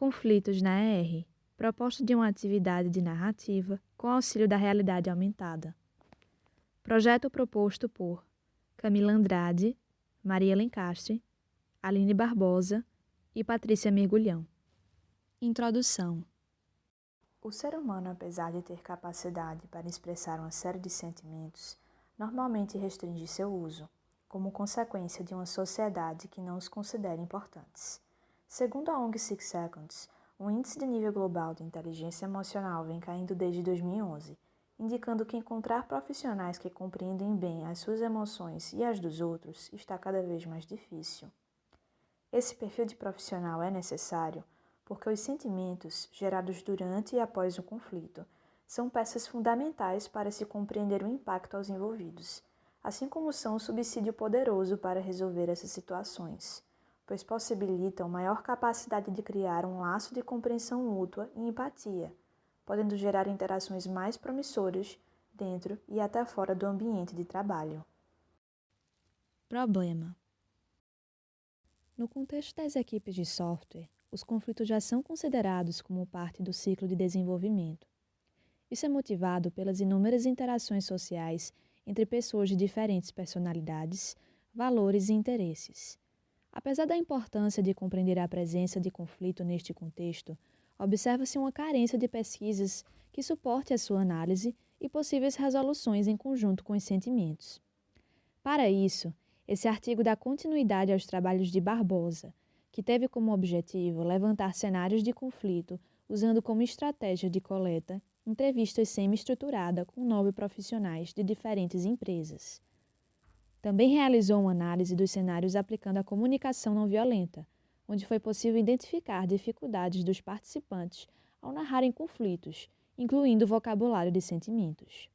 Conflitos na ER. Proposta de uma atividade de narrativa com auxílio da realidade aumentada. Projeto proposto por Camila Andrade, Maria Lencastre, Aline Barbosa e Patrícia Mergulhão. Introdução. O ser humano, apesar de ter capacidade para expressar uma série de sentimentos, normalmente restringe seu uso, como consequência de uma sociedade que não os considera importantes. Segundo a ONG Six Seconds, o índice de nível global de inteligência emocional vem caindo desde 2011, indicando que encontrar profissionais que compreendem bem as suas emoções e as dos outros está cada vez mais difícil. Esse perfil de profissional é necessário porque os sentimentos gerados durante e após o conflito são peças fundamentais para se compreender o impacto aos envolvidos, assim como são um subsídio poderoso para resolver essas situações, pois possibilitam maior capacidade de criar um laço de compreensão mútua e empatia, podendo gerar interações mais promissoras dentro e até fora do ambiente de trabalho. Problema. No contexto das equipes de software, os conflitos já são considerados como parte do ciclo de desenvolvimento. Isso é motivado pelas inúmeras interações sociais entre pessoas de diferentes personalidades, valores e interesses. Apesar da importância de compreender a presença de conflito neste contexto, observa-se uma carência de pesquisas que suporte a sua análise e possíveis resoluções em conjunto com os sentimentos. Para isso, esse artigo dá continuidade aos trabalhos de Barbosa, que teve como objetivo levantar cenários de conflito usando como estratégia de coleta entrevistas semi-estruturada com 9 profissionais de diferentes empresas. Também realizou uma análise dos cenários aplicando a comunicação não violenta, onde foi possível identificar dificuldades dos participantes ao narrarem conflitos, incluindo o vocabulário de sentimentos.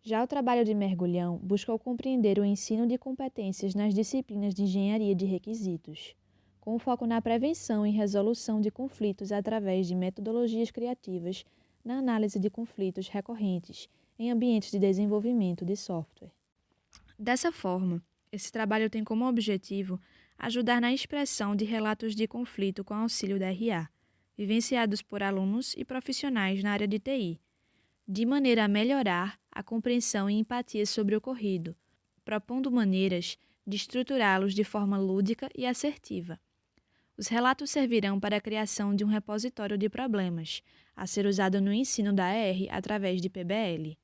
Já o trabalho de Mergulhão buscou compreender o ensino de competências nas disciplinas de engenharia de requisitos, com foco na prevenção e resolução de conflitos através de metodologias criativas na análise de conflitos recorrentes em ambientes de desenvolvimento de software. Dessa forma, esse trabalho tem como objetivo ajudar na expressão de relatos de conflito com auxílio da RA, vivenciados por alunos e profissionais na área de TI, de maneira a melhorar a compreensão e empatia sobre o ocorrido, propondo maneiras de estruturá-los de forma lúdica e assertiva. Os relatos servirão para a criação de um repositório de problemas, a ser usado no ensino da ER através de PBL.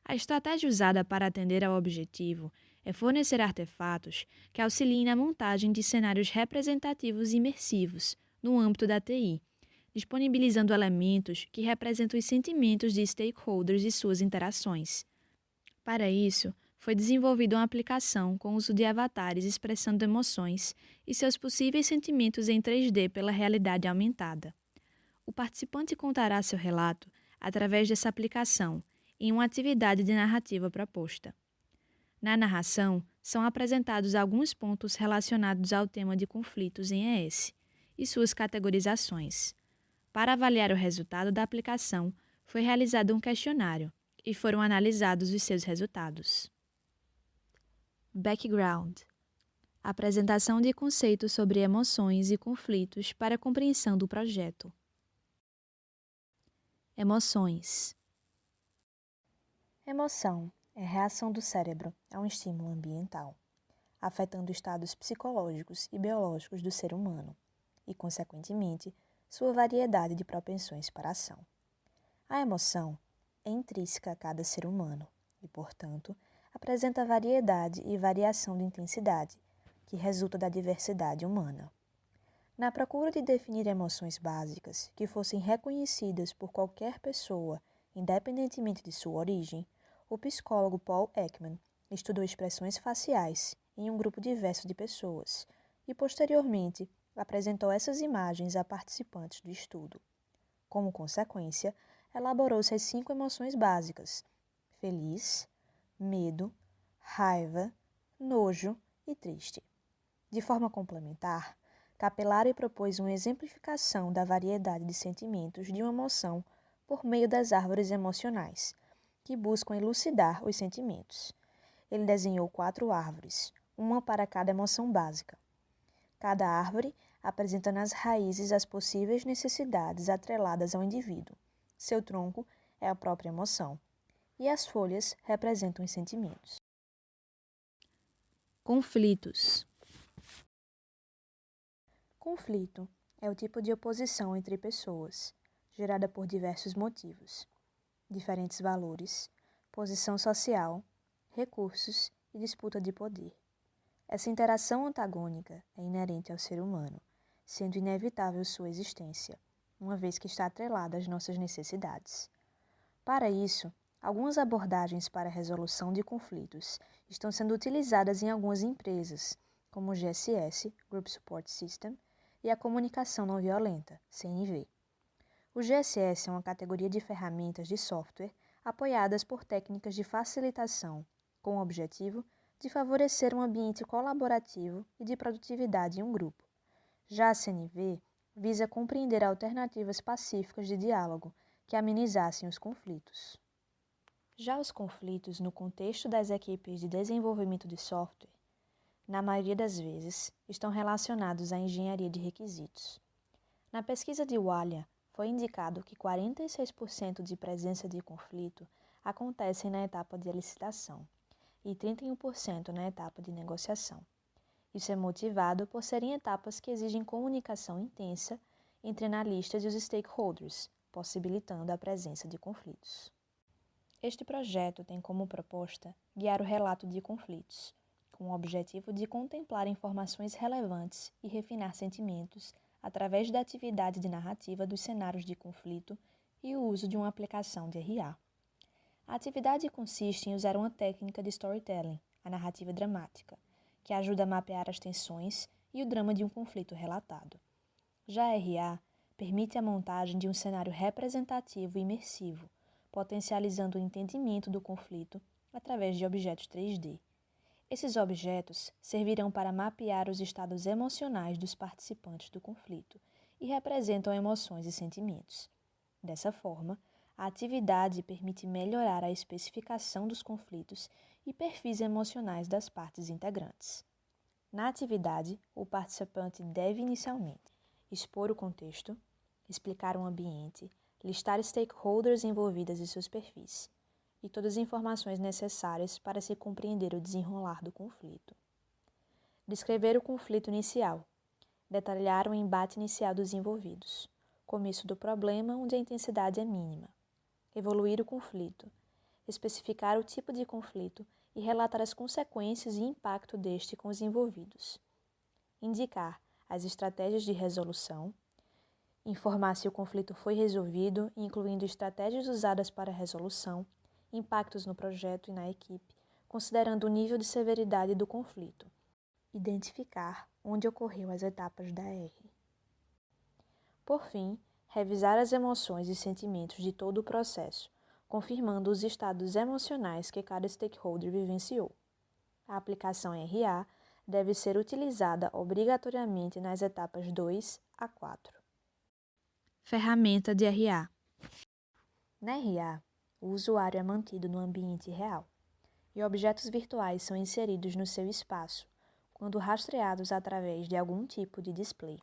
A estratégia usada para atender ao objetivo é fornecer artefatos que auxiliem na montagem de cenários representativos e imersivos no âmbito da TI, disponibilizando elementos que representam os sentimentos de stakeholders e suas interações. Para isso, foi desenvolvida uma aplicação com o uso de avatares expressando emoções e seus possíveis sentimentos em 3D pela realidade aumentada. O participante contará seu relato através dessa aplicação em uma atividade de narrativa proposta. Na narração, são apresentados alguns pontos relacionados ao tema de conflitos em ES e suas categorizações. Para avaliar o resultado da aplicação, foi realizado um questionário e foram analisados os seus resultados. Background. Apresentação de conceitos sobre emoções e conflitos para a compreensão do projeto. Emoções. Emoção é a reação do cérebro a um estímulo ambiental, afetando estados psicológicos e biológicos do ser humano e, consequentemente, sua variedade de propensões para a ação. A emoção é intrínseca a cada ser humano e, portanto, apresenta variedade e variação de intensidade, que resulta da diversidade humana. Na procura de definir emoções básicas que fossem reconhecidas por qualquer pessoa, independentemente de sua origem, o psicólogo Paul Ekman estudou expressões faciais em um grupo diverso de pessoas e, posteriormente, apresentou essas imagens a participantes do estudo. Como consequência, elaborou-se as 5 emoções básicas: feliz, medo, raiva, nojo e triste. De forma complementar, Capellari propôs uma exemplificação da variedade de sentimentos de uma emoção por meio das árvores emocionais, que buscam elucidar os sentimentos. Ele desenhou 4 árvores, uma para cada emoção básica. Cada árvore apresentando as raízes às possíveis necessidades atreladas ao indivíduo. Seu tronco é a própria emoção, e as folhas representam os sentimentos. Conflitos. Conflito é o tipo de oposição entre pessoas, gerada por diversos motivos, diferentes valores, posição social, recursos e disputa de poder. Essa interação antagônica é inerente ao ser humano, sendo inevitável sua existência, uma vez que está atrelada às nossas necessidades. Para isso, algumas abordagens para a resolução de conflitos estão sendo utilizadas em algumas empresas, como o GSS, Group Support System, e a comunicação não violenta, CNV. O GSS é uma categoria de ferramentas de software apoiadas por técnicas de facilitação, com o objetivo de favorecer um ambiente colaborativo e de produtividade em um grupo. Já a CNV visa compreender alternativas pacíficas de diálogo que amenizassem os conflitos. Já os conflitos no contexto das equipes de desenvolvimento de software, na maioria das vezes, estão relacionados à engenharia de requisitos. Na pesquisa de Walia, foi indicado que 46% de presença de conflito acontecem na etapa de licitação e 31% na etapa de negociação. Isso é motivado por serem etapas que exigem comunicação intensa entre analistas e os stakeholders, possibilitando a presença de conflitos. Este projeto tem como proposta guiar o relato de conflitos, com o objetivo de contemplar informações relevantes e refinar sentimentos através da atividade de narrativa dos cenários de conflito e o uso de uma aplicação de RA. A atividade consiste em usar uma técnica de storytelling, a narrativa dramática, que ajuda a mapear as tensões e o drama de um conflito relatado. Já a RA permite a montagem de um cenário representativo e imersivo, potencializando o entendimento do conflito através de objetos 3D. Esses objetos servirão para mapear os estados emocionais dos participantes do conflito e representam emoções e sentimentos. Dessa forma, a atividade permite melhorar a especificação dos conflitos e perfis emocionais das partes integrantes. Na atividade, o participante deve inicialmente expor o contexto, explicar o ambiente, listar stakeholders envolvidos e seus perfis, e todas as informações necessárias para se compreender o desenrolar do conflito. Descrever o conflito inicial, detalhar o embate inicial dos envolvidos, começo do problema onde a intensidade é mínima, evoluir o conflito, especificar o tipo de conflito e relatar as consequências e impacto deste com os envolvidos, indicar as estratégias de resolução, informar se o conflito foi resolvido, incluindo estratégias usadas para a resolução, impactos no projeto e na equipe, considerando o nível de severidade do conflito. Identificar onde ocorreu as etapas da R. Por fim, revisar as emoções e sentimentos de todo o processo, confirmando os estados emocionais que cada stakeholder vivenciou. A aplicação RA deve ser utilizada obrigatoriamente nas etapas 2 a 4. Ferramenta de RA. Na RA, o usuário é mantido no ambiente real e objetos virtuais são inseridos no seu espaço quando rastreados através de algum tipo de display.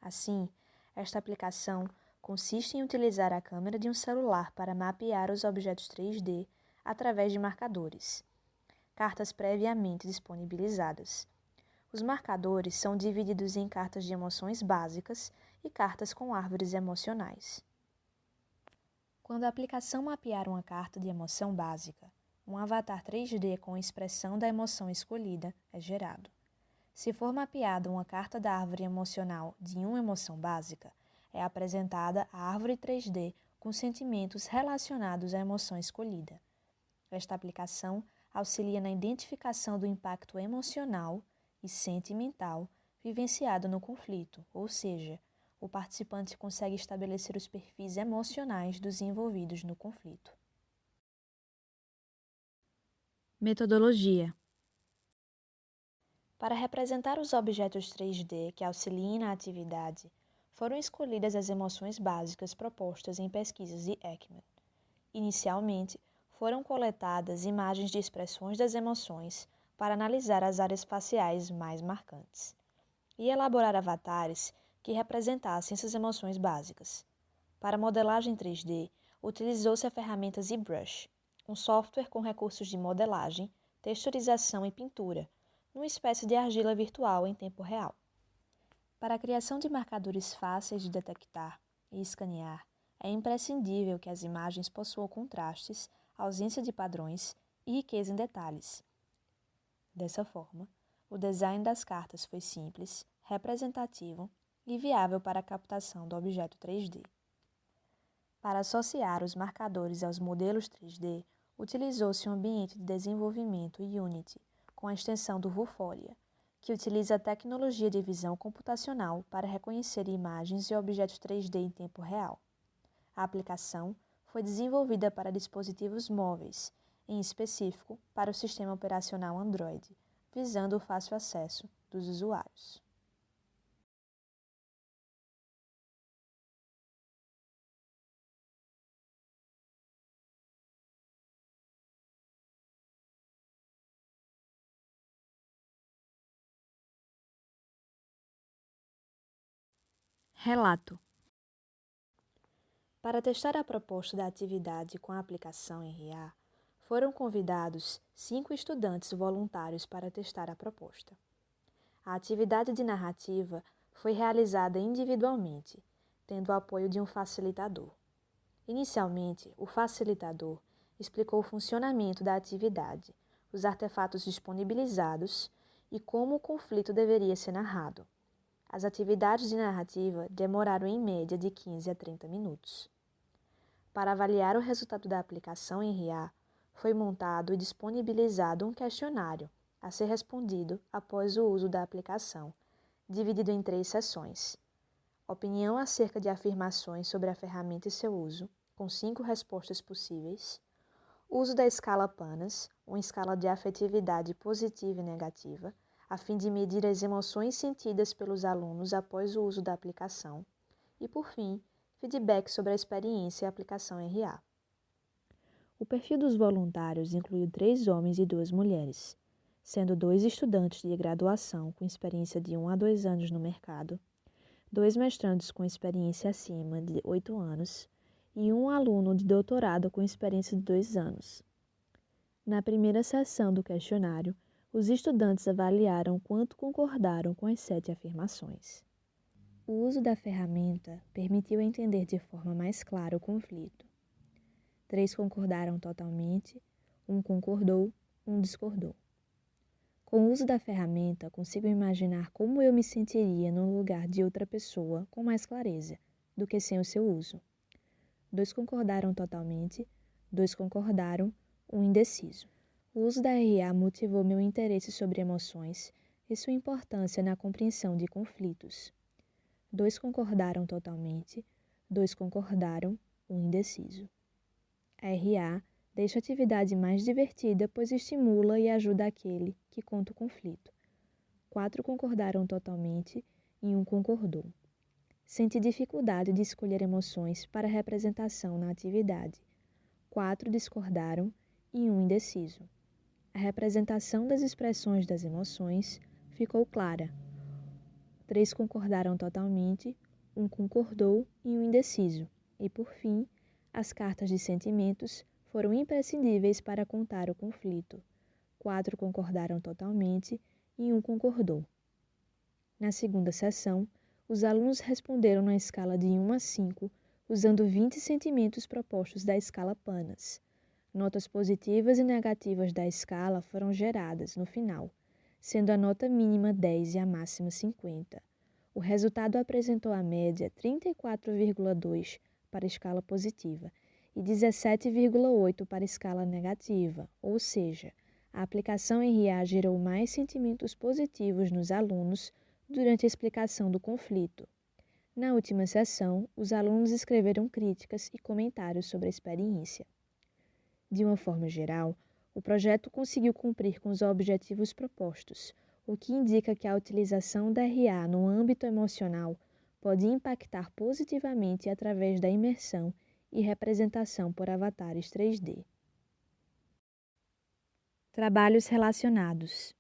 Assim, esta aplicação consiste em utilizar a câmera de um celular para mapear os objetos 3D através de marcadores, cartas previamente disponibilizadas. Os marcadores são divididos em cartas de emoções básicas e cartas com árvores emocionais. Quando a aplicação mapear uma carta de emoção básica, um avatar 3D com a expressão da emoção escolhida é gerado. Se for mapeada uma carta da árvore emocional de uma emoção básica, é apresentada a árvore 3D com sentimentos relacionados à emoção escolhida. Esta aplicação auxilia na identificação do impacto emocional e sentimental vivenciado no conflito, ou seja, o participante consegue estabelecer os perfis emocionais dos envolvidos no conflito. Metodologia. Para representar os objetos 3D que auxiliem na atividade, foram escolhidas as emoções básicas propostas em pesquisas de Ekman. Inicialmente, foram coletadas imagens de expressões das emoções para analisar as áreas faciais mais marcantes. e elaborar avatares que representassem essas emoções básicas. Para modelagem 3D, utilizou-se a ferramenta ZBrush, um software com recursos de modelagem, texturização e pintura, numa espécie de argila virtual em tempo real. Para a criação de marcadores fáceis de detectar e escanear, é imprescindível que as imagens possuam contrastes, ausência de padrões e riqueza em detalhes. Dessa forma, o design das cartas foi simples, representativo e viável para a captação do objeto 3D. Para associar os marcadores aos modelos 3D, utilizou-se um ambiente de desenvolvimento Unity, com a extensão do Vuforia, que utiliza a tecnologia de visão computacional para reconhecer imagens e objetos 3D em tempo real. A aplicação foi desenvolvida para dispositivos móveis, em específico para o sistema operacional Android, visando o fácil acesso dos usuários. Relato. Para testar a proposta da atividade com a aplicação RA, foram convidados 5 estudantes voluntários para testar a proposta. A atividade de narrativa foi realizada individualmente, tendo o apoio de um facilitador. Inicialmente, o facilitador explicou o funcionamento da atividade, os artefatos disponibilizados e como o conflito deveria ser narrado. As atividades de narrativa demoraram em média de 15 a 30 minutos. Para avaliar o resultado da aplicação em RA, foi montado e disponibilizado um questionário a ser respondido após o uso da aplicação, dividido em 3 sessões. Opinião acerca de afirmações sobre a ferramenta e seu uso, com 5 respostas possíveis. Uso da escala PANAS, uma escala de afetividade positiva e negativa, a fim de medir as emoções sentidas pelos alunos após o uso da aplicação. E, por fim, feedback sobre a experiência e a aplicação RA. O perfil dos voluntários incluiu 3 homens e 2 mulheres, sendo 2 estudantes de graduação com experiência de 1 a 2 anos no mercado, 2 mestrandos com experiência acima de 8 anos e 1 aluno de doutorado com experiência de 2 anos. Na primeira sessão do questionário, os estudantes avaliaram quanto concordaram com as 7 afirmações. O uso da ferramenta permitiu entender de forma mais clara o conflito. 3 concordaram totalmente, 1 concordou, 1 discordou. Com o uso da ferramenta, consigo imaginar como eu me sentiria no lugar de outra pessoa com mais clareza do que sem o seu uso. 2 concordaram totalmente, 2 concordaram, 1 indeciso. O uso da RA motivou meu interesse sobre emoções e sua importância na compreensão de conflitos. 2 concordaram totalmente, 2 concordaram, 1 indeciso. A RA deixa a atividade mais divertida, pois estimula e ajuda aquele que conta o conflito. 4 concordaram totalmente e 1 concordou. Senti dificuldade de escolher emoções para representação na atividade. 4 discordaram e 1 indeciso. A representação das expressões das emoções ficou clara. 3 concordaram totalmente, 1 concordou e 1 indeciso. E, por fim, as cartas de sentimentos foram imprescindíveis para contar o conflito. 4 concordaram totalmente e 1 concordou. Na segunda sessão, os alunos responderam na escala de 1 a 5, usando 20 sentimentos propostos da escala PANAS. Notas positivas e negativas da escala foram geradas no final, sendo a nota mínima 10 e a máxima 50. O resultado apresentou a média 34,2 para a escala positiva e 17,8 para a escala negativa, ou seja, a aplicação em RA gerou mais sentimentos positivos nos alunos durante a explicação do conflito. Na última sessão, os alunos escreveram críticas e comentários sobre a experiência. De uma forma geral, o projeto conseguiu cumprir com os objetivos propostos, o que indica que a utilização da RA no âmbito emocional pode impactar positivamente através da imersão e representação por avatares 3D. Trabalhos relacionados.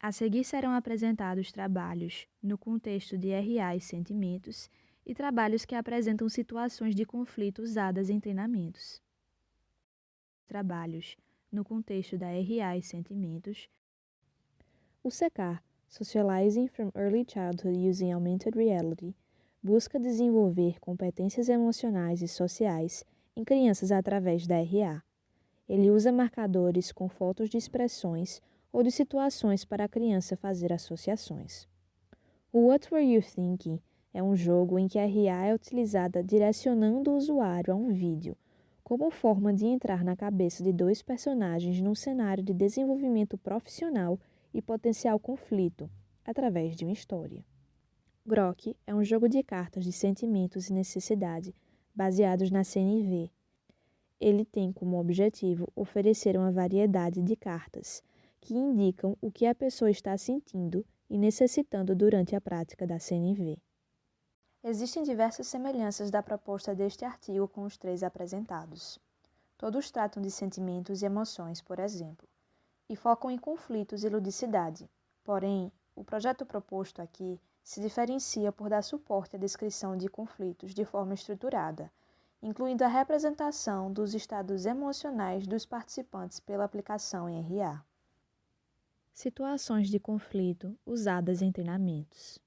A seguir serão apresentados trabalhos no contexto de RA e sentimentos e trabalhos que apresentam situações de conflito usadas em treinamentos. Trabalhos no contexto da RA e sentimentos. O SECAR, Socializing from Early Childhood Using Augmented Reality, busca desenvolver competências emocionais e sociais em crianças através da RA. Ele usa marcadores com fotos de expressões ou de situações para a criança fazer associações. O What Were You Thinking é um jogo em que a RA é utilizada direcionando o usuário a um vídeo, como forma de entrar na cabeça de dois personagens num cenário de desenvolvimento profissional e potencial conflito, através de uma história. Grok é um jogo de cartas de sentimentos e necessidade, baseados na CNV. Ele tem como objetivo oferecer uma variedade de cartas, que indicam o que a pessoa está sentindo e necessitando durante a prática da CNV. Existem diversas semelhanças da proposta deste artigo com os três apresentados. Todos tratam de sentimentos e emoções, por exemplo, e focam em conflitos e ludicidade. Porém, o projeto proposto aqui se diferencia por dar suporte à descrição de conflitos de forma estruturada, incluindo a representação dos estados emocionais dos participantes pela aplicação em RA. Situações de conflito usadas em treinamentos.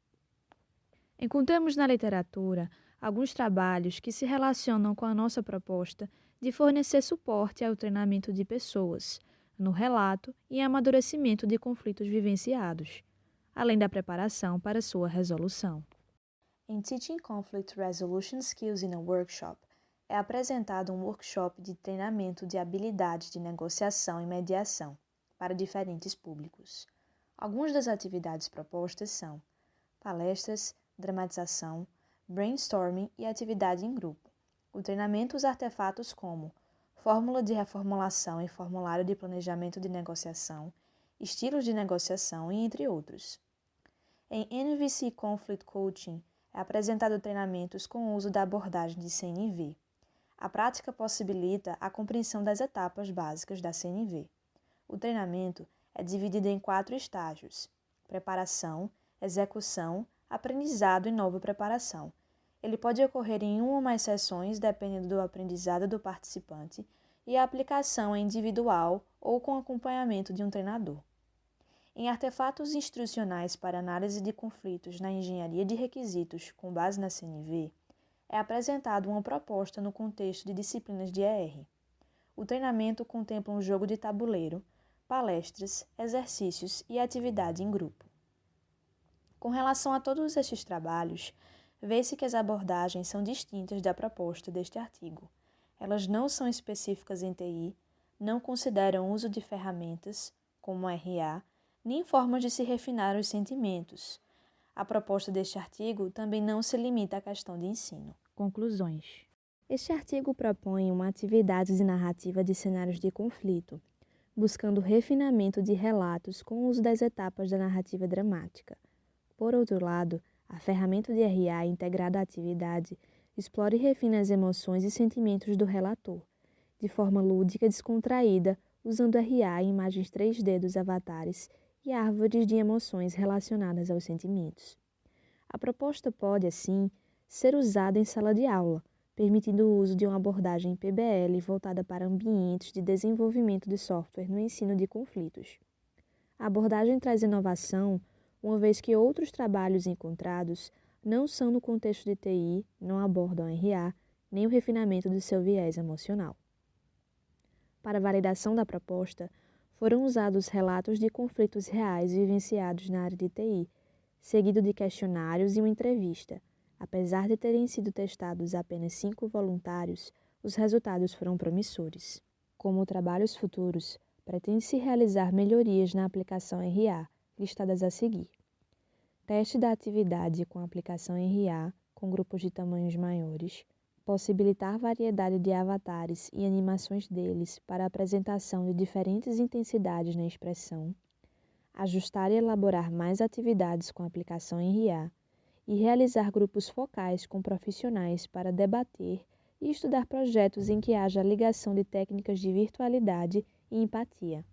Encontramos na literatura alguns trabalhos que se relacionam com a nossa proposta de fornecer suporte ao treinamento de pessoas, no relato e amadurecimento de conflitos vivenciados, além da preparação para sua resolução. Em Teaching Conflict Resolution Skills in a Workshop, é apresentado um workshop de treinamento de habilidades de negociação e mediação para diferentes públicos. Algumas das atividades propostas são palestras, dramatização, brainstorming e atividade em grupo. O treinamento usa artefatos como fórmula de reformulação e formulário de planejamento de negociação, estilos de negociação e entre outros. Em NVC Conflict Coaching, é apresentado treinamentos com o uso da abordagem de CNV. A prática possibilita a compreensão das etapas básicas da CNV. O treinamento é dividido em 4 estágios: preparação, execução, aprendizado e nova preparação. Ele pode ocorrer em uma ou mais sessões, dependendo do aprendizado do participante, e a aplicação é individual ou com acompanhamento de um treinador. Em artefatos instrucionais para análise de conflitos na engenharia de requisitos com base na CNV, é apresentada uma proposta no contexto de disciplinas de ER. O treinamento contempla um jogo de tabuleiro, palestras, exercícios e atividade em grupo. Com relação a todos estes trabalhos, vê-se que as abordagens são distintas da proposta deste artigo. Elas não são específicas em TI, não consideram o uso de ferramentas, como RA, nem formas de se refinar os sentimentos. A proposta deste artigo também não se limita à questão de ensino. Conclusões. Este artigo propõe uma atividade de narrativa de cenários de conflito, buscando refinamento de relatos com o uso das etapas da narrativa dramática. Por outro lado, a ferramenta de RA integrada à atividade explora e refina as emoções e sentimentos do relator, de forma lúdica e descontraída, usando RA e imagens 3D dos avatares e árvores de emoções relacionadas aos sentimentos. A proposta pode, assim, ser usada em sala de aula, permitindo o uso de uma abordagem PBL voltada para ambientes de desenvolvimento de software no ensino de conflitos. A abordagem traz inovação, uma vez que outros trabalhos encontrados não são no contexto de TI, não abordam RA, nem o refinamento do seu viés emocional. Para a validação da proposta, foram usados relatos de conflitos reais vivenciados na área de TI, seguido de questionários e uma entrevista. Apesar de terem sido testados apenas 5 voluntários, os resultados foram promissores. Como trabalhos futuros, pretende-se realizar melhorias na aplicação RA, listadas a seguir. Teste da atividade com aplicação RA, com grupos de tamanhos maiores. Possibilitar variedade de avatares e animações deles para a apresentação de diferentes intensidades na expressão. Ajustar e elaborar mais atividades com aplicação RA. E realizar grupos focais com profissionais para debater e estudar projetos em que haja ligação de técnicas de virtualidade e empatia.